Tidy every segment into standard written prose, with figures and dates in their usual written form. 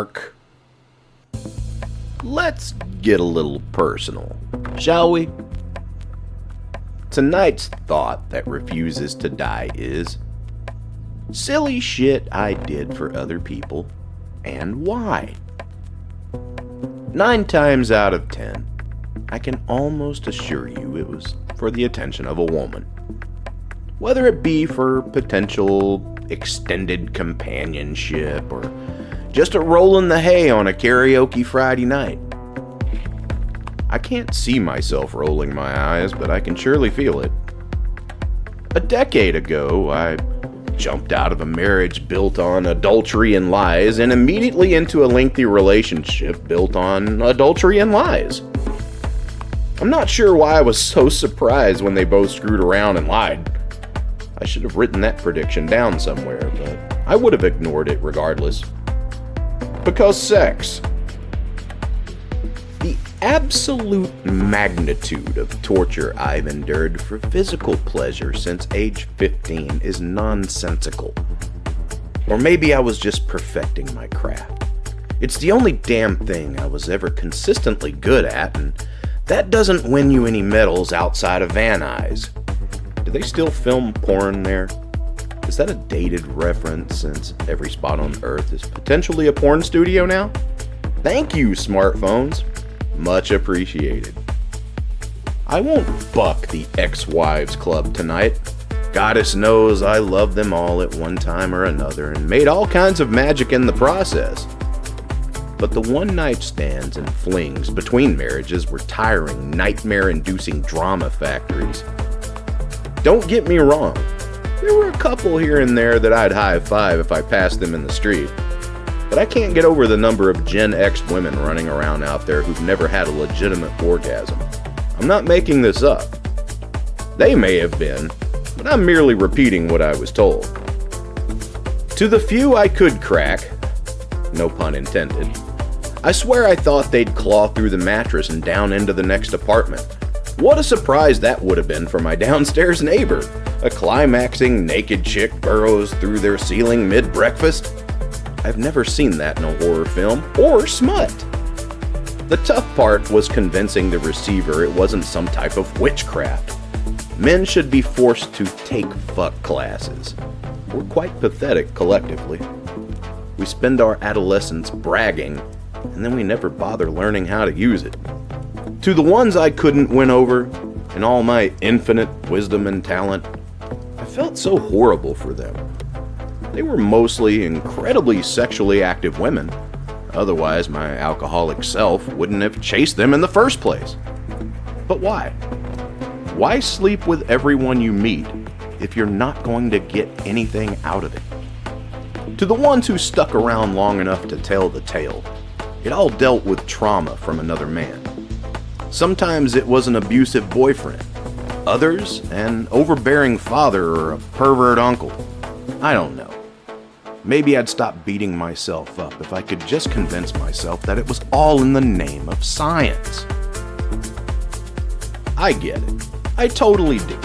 Mark. Let's get a little personal, shall we? Tonight's thought that refuses to die is silly shit I did for other people, and why. 9 times out of 10, I can almost assure you it was for the attention of a woman. Whether it be for potential extended companionship or just a roll in the hay on a karaoke Friday night. I can't see myself rolling my eyes, but I can surely feel it. A decade ago, I jumped out of a marriage built on adultery and lies and immediately into a lengthy relationship built on adultery and lies. I'm not sure why I was so surprised when they both screwed around and lied. I should have written that prediction down somewhere, but I would have ignored it regardless. Because sex. The absolute magnitude of torture I've endured for physical pleasure since age 15 is nonsensical. Or maybe I was just perfecting my craft. It's the only damn thing I was ever consistently good at, and that doesn't win you any medals outside of Van Nuys. Do they still film porn there? Is that a dated reference since every spot on Earth is potentially a porn studio now? Thank you, smartphones. Much appreciated. I won't buck the ex-wives club tonight. Goddess knows I loved them all at one time or another and made all kinds of magic in the process. But the one-night stands and flings between marriages were tiring, nightmare-inducing drama factories. Don't get me wrong, there were a couple here and there that I'd high-five if I passed them in the street. But I can't get over the number of Gen X women running around out there who've never had a legitimate orgasm. I'm not making this up. They may have been, but I'm merely repeating what I was told. To the few I could crack, no pun intended, I swear I thought they'd claw through the mattress and down into the next apartment. What a surprise that would have been for my downstairs neighbor. A climaxing naked chick burrows through their ceiling mid-breakfast. I've never seen that in a horror film or smut. The tough part was convincing the receiver it wasn't some type of witchcraft. Men should be forced to take fuck classes. We're quite pathetic collectively. We spend our adolescence bragging, and then we never bother learning how to use it. To the ones I couldn't win over, in all my infinite wisdom and talent, I felt so horrible for them. They were mostly incredibly sexually active women. Otherwise, my alcoholic self wouldn't have chased them in the first place. But why? Why sleep with everyone you meet if you're not going to get anything out of it? To the ones who stuck around long enough to tell the tale, it all dealt with trauma from another man. Sometimes it was an abusive boyfriend. Others, an overbearing father or a pervert uncle. I don't know. Maybe I'd stop beating myself up if I could just convince myself that it was all in the name of science. I get it. I totally do.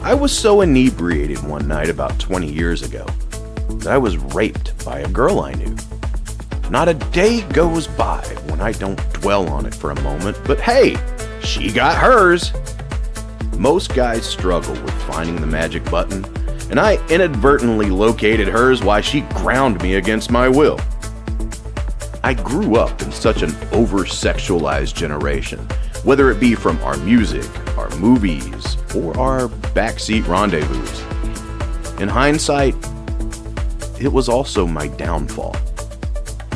I was so inebriated one night about 20 years ago that I was raped by a girl I knew. Not a day goes by when I don't dwell on it for a moment, but hey, she got hers. Most guys struggle with finding the magic button, and I inadvertently located hers while she ground me against my will. I grew up in such an over-sexualized generation, whether it be from our music, our movies, or our backseat rendezvous. In hindsight, it was also my downfall.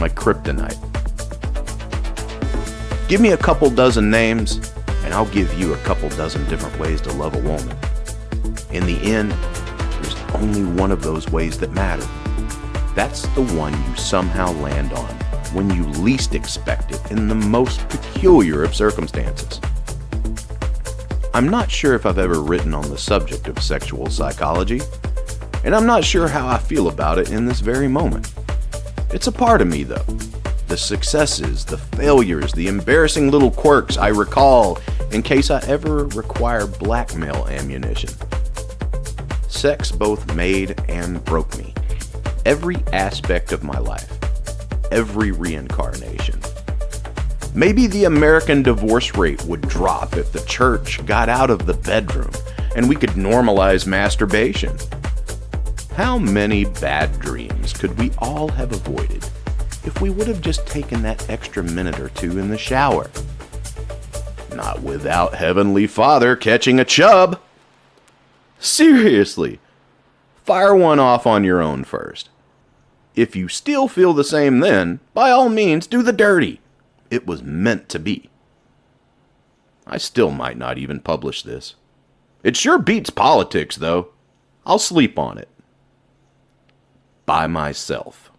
My kryptonite. Give me a couple dozen names, and I'll give you a couple dozen different ways to love a woman. In the end, there's only one of those ways that matter. That's the one you somehow land on when you least expect it in the most peculiar of circumstances. I'm not sure if I've ever written on the subject of sexual psychology, and I'm not sure how I feel about it in this very moment. It's a part of me, though. The successes, the failures, the embarrassing little quirks I recall in case I ever require blackmail ammunition. Sex both made and broke me. Every aspect of my life. every reincarnation. Maybe the American divorce rate would drop if the church got out of the bedroom and we could normalize masturbation. How many bad dreams could we all have avoided if we would have just taken that extra minute or two in the shower? Not without Heavenly Father catching a chub. Seriously, fire one off on your own first. If you still feel the same then, by all means, do the dirty. It was meant to be. I still might not even publish this. It sure beats politics, though. I'll sleep on it. By myself.